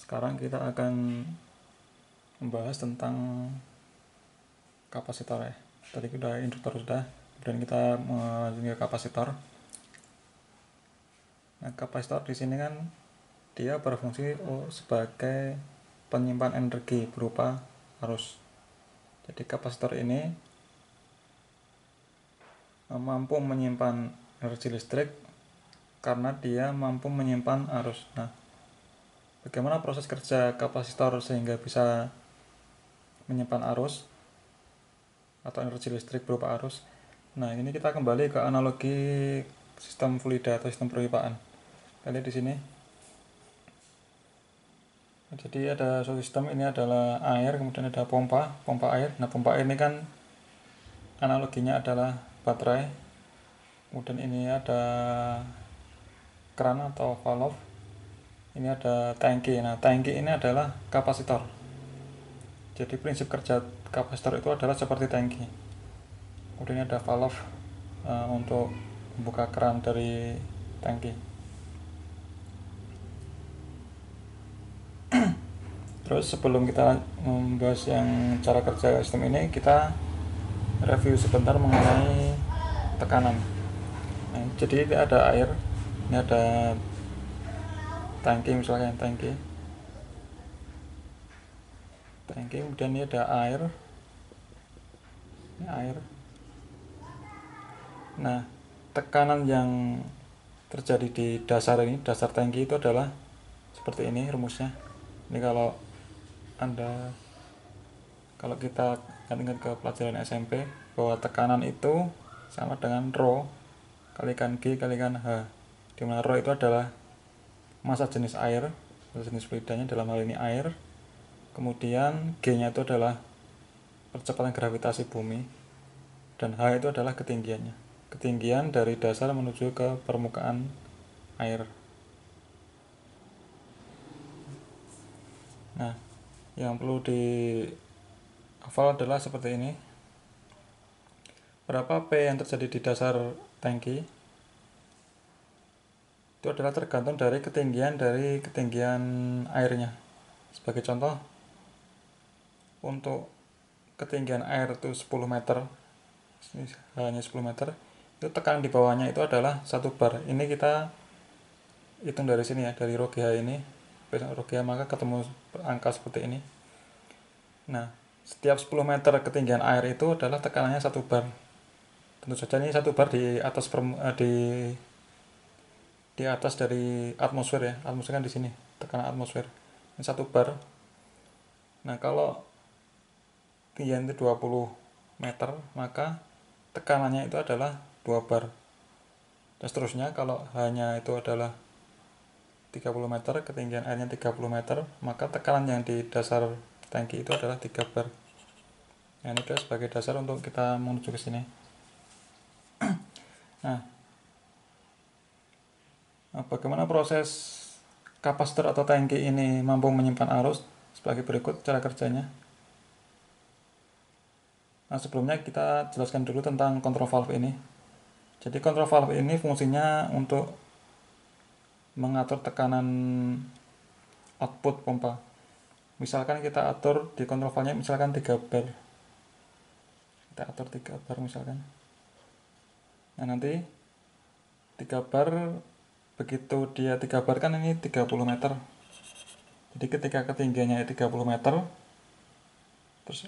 Sekarang kita akan membahas tentang kapasitor ya. Tadi kita induktor sudah, kemudian kita melanjutkan ke kapasitor. Nah, kapasitor di sini kan dia berfungsi sebagai penyimpan energi berupa arus. Jadi kapasitor ini mampu menyimpan energi listrik karena dia mampu menyimpan arus. Nah, bagaimana proses kerja kapasitor sehingga bisa menyimpan arus atau energi listrik berupa arus? Nah, ini kita kembali ke analogi sistem fluida atau sistem perpipaan. Kita lihat di sini. Jadi ada suatu sistem, ini adalah air, kemudian ada pompa air. Nah, pompa air ini kan analoginya adalah baterai. Kemudian ini ada keran atau valve. Ini ada tangki. Nah, tangki ini adalah kapasitor. Jadi prinsip kerja kapasitor itu adalah seperti tangki. Kemudian ada valve untuk membuka keran dari tangki. Terus sebelum kita membahas yang cara kerja sistem ini, kita review sebentar mengenai tekanan. Nah, jadi ini ada air, ini ada tangki, misalnya tangki, kemudian ini ada air, ini air. Nah, tekanan yang terjadi di dasar ini, dasar tangki itu adalah seperti ini rumusnya. Ini kalau kita ingat ke pelajaran SMP bahwa tekanan itu sama dengan Rho kalikan G kalikan H, di mana Rho itu adalah massa jenis air, jenis fluidanya dalam hal ini air, kemudian G nya itu adalah percepatan gravitasi bumi, dan H itu adalah ketinggian dari dasar menuju ke permukaan air. Nah, yang perlu dihafal adalah seperti ini. Berapa P yang terjadi di dasar tangki itu adalah tergantung dari ketinggian airnya. Sebagai contoh, untuk ketinggian air itu 10 meter, ini hanya 10 meter, itu tekanan di bawahnya itu adalah 1 bar. Ini kita hitung dari sini ya, dari Rho GH ini, maka ketemu angka seperti ini. Nah, setiap 10 meter ketinggian air itu adalah tekanannya 1 bar. Tentu saja ini 1 bar di atas dari atmosfer ya. Atmosfer kan di sini, tekanan atmosfer. Ini 1 bar. Nah, kalau ketinggian itu 20 meter, maka tekanannya itu adalah 2 bar. Dan seterusnya, kalau hanya itu adalah 30 meter, ketinggian airnya 30 meter, maka tekanan yang di dasar tangki itu adalah 3 bar. Nah, ini adalah sebagai dasar untuk kita menuju ke sini. Nah, bagaimana proses kapasitor atau tangki ini mampu menyimpan arus? Sebagai berikut cara kerjanya. Nah, sebelumnya kita jelaskan dulu tentang kontrol valve ini. Jadi kontrol valve ini fungsinya untuk mengatur tekanan output pompa. Misalkan kita atur di kontrol valve-nya misalkan 3 bar. Kita atur 3 bar misalkan. Nah, nanti 3 bar, begitu dia 3 bar kan ini 30 meter. Jadi ketika ketinggiannya 30 meter, terus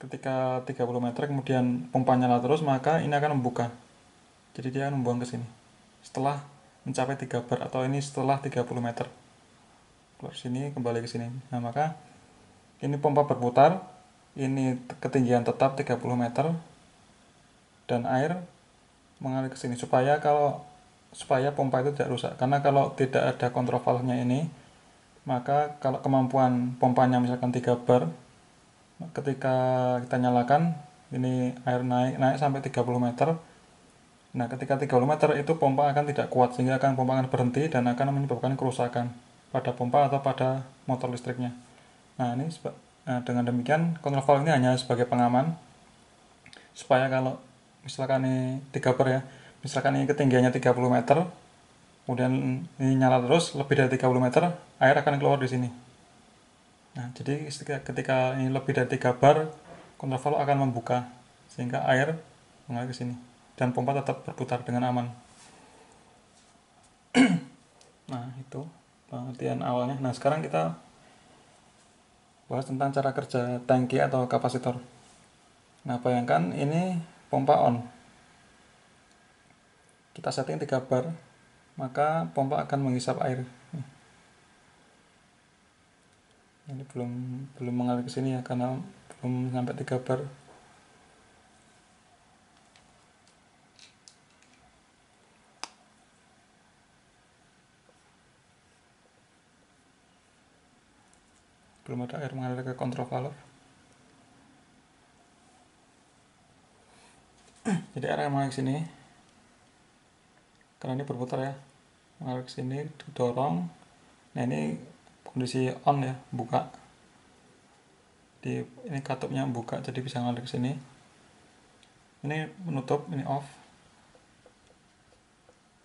ketika 30 meter kemudian pompa nyala terus, maka ini akan membuka. Jadi dia akan membuang ke sini. Setelah mencapai 3 bar, atau ini setelah 30 meter. Keluar sini, kembali ke sini. Nah, maka ini pompa berputar, ini ketinggian tetap 30 meter, dan air mengalir ke sini supaya pompa itu tidak rusak. Karena kalau tidak ada kontrol valve-nya ini, maka kalau kemampuan pompanya misalkan 3 bar, ketika kita nyalakan, ini air naik sampai 30 meter. Nah, ketika 30 meter itu pompa akan tidak kuat, sehingga pompa akan berhenti dan akan menyebabkan kerusakan pada pompa atau pada motor listriknya. Nah, dengan demikian kontrol valve ini hanya sebagai pengaman, supaya kalau misalkan ini 3 bar ya, misalkan ini ketinggiannya 30 meter, kemudian ini nyala terus lebih dari 30 meter, air akan keluar di sini. Nah, jadi ketika ini lebih dari 3 bar, kontraflow akan membuka sehingga air mengalir ke sini dan pompa tetap berputar dengan aman. Nah, itu pengertian awalnya. Nah, sekarang kita bahas tentang cara kerja tangki atau kapasitor. Nah, bayangkan ini pompa on. Kita setting 3 bar, maka pompa akan menghisap air. Ini belum mengalir ke sini ya karena belum sampai 3 bar. Belum ada air mengalir ke kontrol valve. Jadi air mengalir ke sini. Karena ini berputar ya. Mengalir ke sini, didorong. Nah, ini kondisi on ya, buka. Ini katupnya buka jadi bisa ngalir ke sini. Ini menutup, ini off.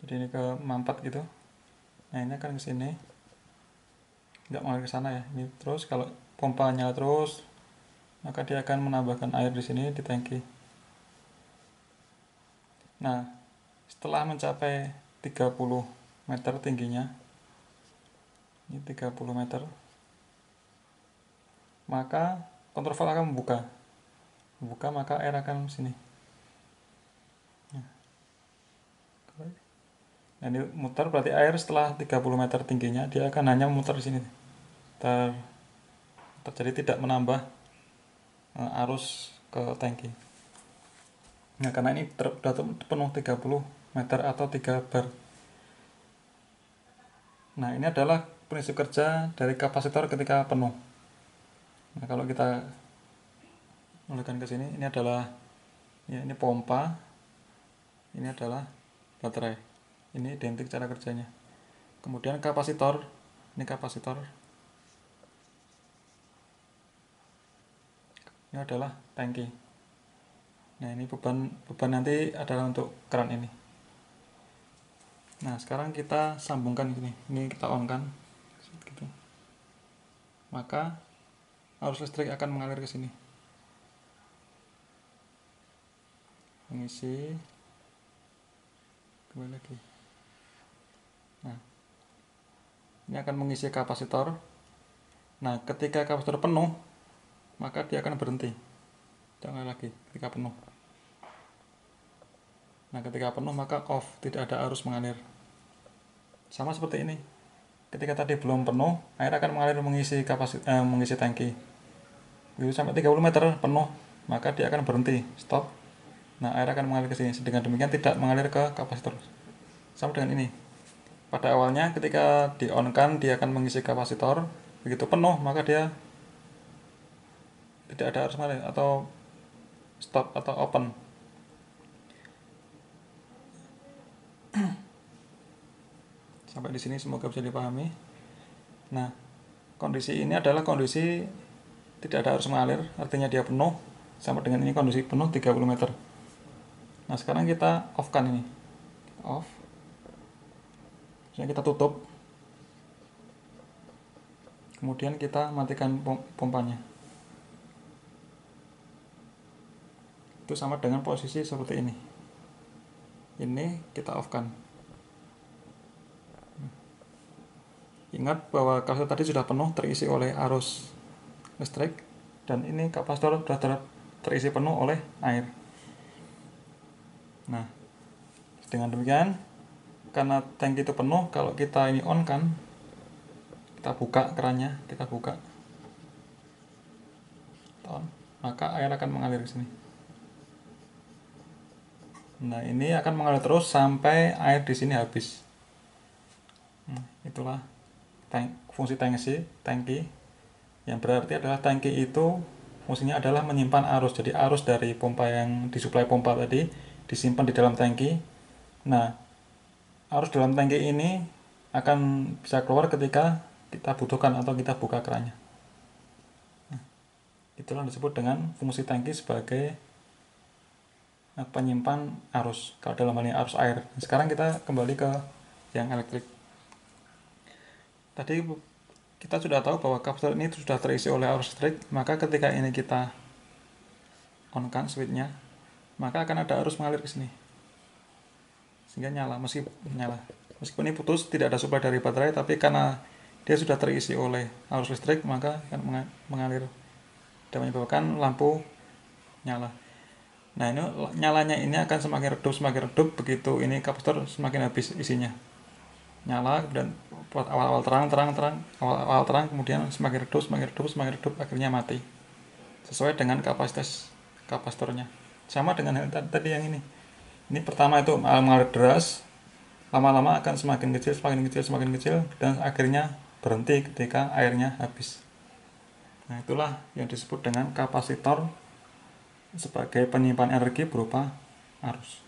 Jadi ini ke mampat gitu. Nah, ini akan ke sini. Nggak mengalir ke sana ya. Ini terus kalau pompa nyala terus, maka dia akan menambahkan air di sini di tangki. Nah, setelah mencapai 30 meter tingginya, ini 30 meter, maka kontrol valve akan membuka, maka air akan ke sini. Nah, ini muter berarti air setelah 30 meter tingginya dia akan hanya memutar di sini. Terjadi tidak menambah arus ke tangki. Nah, karena ini sudah penuh 30 meter atau 3 bar. Nah, ini adalah prinsip kerja dari kapasitor ketika penuh. Nah, kalau kita menolehkan ke sini, ini adalah ya, ini pompa, ini adalah baterai. Ini identik cara kerjanya. Kemudian kapasitor, ini kapasitor. Ini adalah tangki. Nah, ini beban nanti adalah untuk keran ini. Nah, sekarang kita sambungkan ini. Ini kita on kan. Gitu. Maka arus listrik akan mengalir ke sini. Mengisi. Kembali lagi. Nah, ini akan mengisi kapasitor. Nah, ketika kapasitor penuh, maka dia akan berhenti. Jangan lagi ketika penuh. Nah, ketika penuh maka off, tidak ada arus mengalir. Sama seperti ini. Ketika tadi belum penuh, air akan mengalir mengisi mengisi tangki. Begitu sampai 30 meter penuh, maka dia akan berhenti, stop. Nah, air akan mengalir ke sini. Dengan demikian tidak mengalir ke kapasitor. Sama dengan ini. Pada awalnya ketika di-on-kan dia akan mengisi kapasitor, begitu penuh maka dia tidak ada arus mengalir atau stop atau open. Sampai di sini semoga bisa dipahami. Nah, kondisi ini adalah kondisi tidak ada arus mengalir, artinya dia penuh, sama dengan ini kondisi penuh 30 meter. Nah, sekarang kita off-kan ini. Off. Kita tutup. Kemudian kita matikan pompanya. Itu sama dengan posisi seperti ini. Ini kita off-kan. Ingat bahwa kapasitor tadi sudah penuh terisi oleh arus listrik dan ini kapasitor sudah terisi penuh oleh air. Nah, dengan demikian karena tangki itu penuh, kalau kita ini on kan, kita buka kerannya, kita buka on, maka air akan mengalir ke sini. Nah, ini akan mengalir terus sampai air di sini habis. Itulah fungsi tangki yang berarti adalah tangki itu fungsinya adalah menyimpan arus. Jadi arus dari pompa yang disuplai pompa tadi disimpan di dalam tangki. Nah, arus dalam tangki ini akan bisa keluar ketika kita butuhkan atau kita buka kerannya. Nah, itulah disebut dengan fungsi tangki sebagai penyimpan arus, kalau dalam hal ini arus air. Sekarang kita kembali ke yang elektrik. Tadi kita sudah tahu bahwa kapasitor ini sudah terisi oleh arus listrik, maka ketika ini kita on kan switchnya, maka akan ada arus mengalir ke sini sehingga nyala. Meskipun ini putus, tidak ada suplai dari baterai, tapi karena dia sudah terisi oleh arus listrik, maka akan mengalir dan menyebabkan lampu nyala. Nah, ini nyalanya ini akan semakin redup begitu ini kapasitor semakin habis isinya. Nyala dan awal-awal terang, kemudian semakin redup, akhirnya mati. Sesuai dengan kapasitas kapasitornya. Sama dengan tadi yang ini. Ini pertama itu mengalir deras, lama-lama akan semakin kecil, dan akhirnya berhenti ketika airnya habis. Nah, itulah yang disebut dengan kapasitor sebagai penyimpan energi berupa arus.